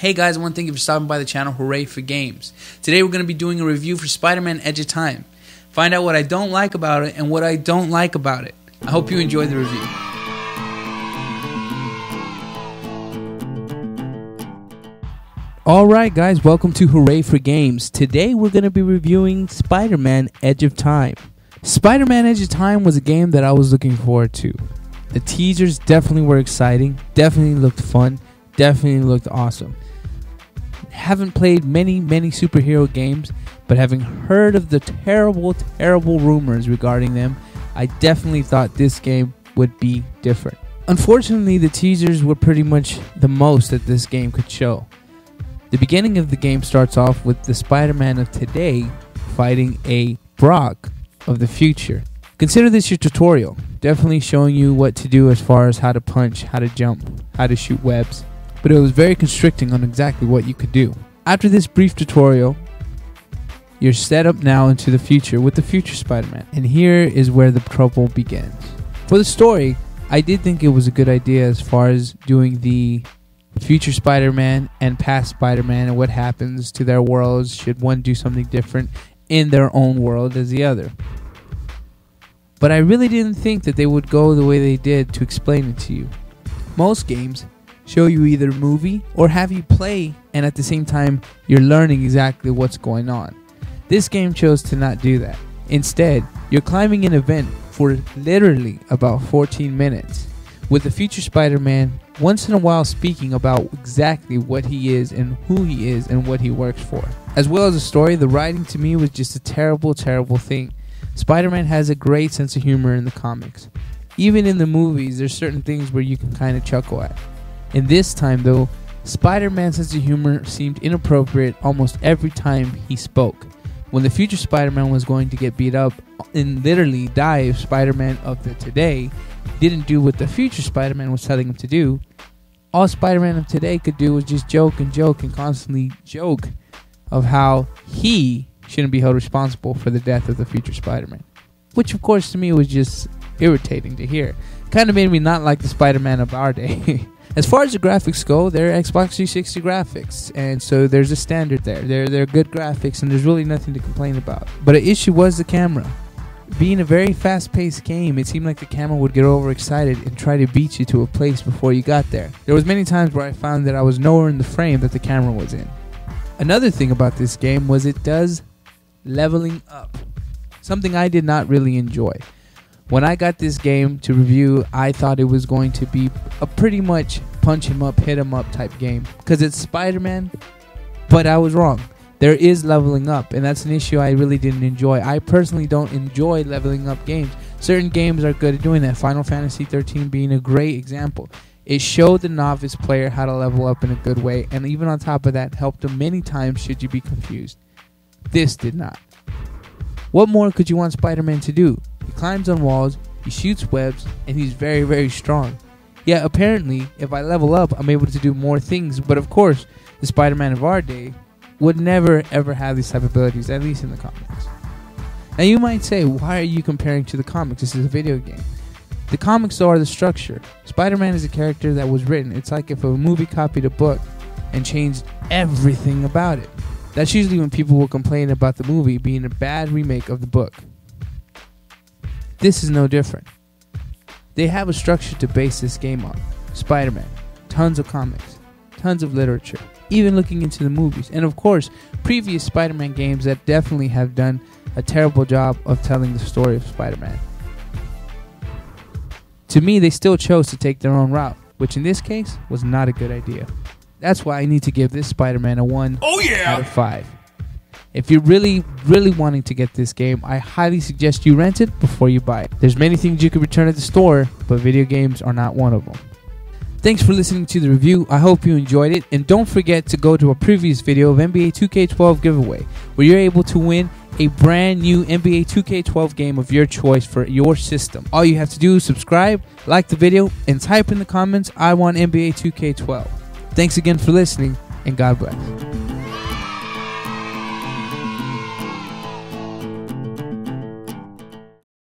Hey guys, I want to thank you for stopping by the channel. Hooray for Games. Today we're going to be doing a review for Spider-Man Edge of Time. Find out what I don't like about it and what I don't like about it. I hope you enjoy the review. Alright guys, welcome to Hooray for Games. Today we're going to be reviewing Spider-Man Edge of Time. Spider-Man Edge of Time was a game that I was looking forward to. The teasers definitely were exciting, definitely looked fun, definitely looked awesome. Haven't played many superhero games, but having heard of the terrible rumors regarding them, I definitely thought this game would be different. Unfortunately, the teasers were pretty much the most that this game could show. The beginning of the game starts off with the Spider-Man of today fighting a Brock of the future. Consider this your tutorial, definitely showing you what to do as far as how to punch, how to jump, how to shoot webs, but it was very constricting on exactly what you could do. After this brief tutorial, you're set up now into the future with the future Spider-Man, and here is where the trouble begins. For the story, I did think it was a good idea as far as doing the future Spider-Man and past Spider-Man and what happens to their worlds should one do something different in their own world as the other. But I really didn't think that they would go the way they did to explain it to you. Most games show you either a movie or have you play, and at the same time you're learning exactly what's going on. This game chose to not do that. Instead, you're climbing an event for literally about 14 minutes, with the future Spider-Man once in a while speaking about exactly what he is and who he is and what he works for. As well as the story, the writing to me was just a terrible thing. Spider-Man has a great sense of humor in the comics. Even in the movies, there's certain things where you can kind of chuckle at. In this time though, Spider-Man's sense of humor seemed inappropriate almost every time he spoke. When the future Spider-Man was going to get beat up and literally die if Spider-Man of the today didn't do what the future Spider-Man was telling him to do, all Spider-Man of today could do was just joke and constantly joke of how he shouldn't be held responsible for the death of the future Spider-Man. Which of course to me was just irritating to hear. Kind of made me not like the Spider-Man of our day. As far as the graphics go, they're Xbox 360 graphics, and so there's a standard there. They're good graphics, and there's really nothing to complain about. But an issue was the camera. Being a very fast-paced game, it seemed like the camera would get overexcited and try to beat you to a place before you got there. There was many times where I found that I was nowhere in the frame that the camera was in. Another thing about this game was it does leveling up, something I did not really enjoy. When I got this game to review, I thought it was going to be a pretty much punch him up, hit him up type game because it's Spider-Man, but I was wrong. There is leveling up, and that's an issue I really didn't enjoy. I personally don't enjoy leveling up games. Certain games are good at doing that, Final Fantasy 13 being a great example. It showed the novice player how to level up in a good way, and even on top of that, helped them many times should you be confused. This did not. What more could you want Spider-Man to do? He climbs on walls, he shoots webs, and he's very strong. Yeah, apparently, if I level up, I'm able to do more things, but of course, the Spider-Man of our day would never ever have these type of abilities, at least in the comics. Now you might say, why are you comparing to the comics? This is a video game. The comics though are the structure. Spider-Man is a character that was written. It's like if a movie copied a book and changed everything about it. That's usually when people will complain about the movie being a bad remake of the book. This is no different. They have a structure to base this game on. Spider-Man, tons of comics, tons of literature, even looking into the movies, and of course, previous Spider-Man games that definitely have done a terrible job of telling the story of Spider-Man. To me, they still chose to take their own route, which in this case was not a good idea. That's why I need to give this Spider-Man a 1 out of 5. If you're really wanting to get this game, I highly suggest you rent it before you buy it. There's many things you could return at the store, but video games are not one of them. Thanks for listening to the review. I hope you enjoyed it, and don't forget to go to a previous video of NBA 2K12 giveaway, where you're able to win a brand new NBA 2K12 game of your choice for your system. All you have to do is subscribe, like the video, and type in the comments, I want NBA 2K12. Thanks again for listening, and God bless.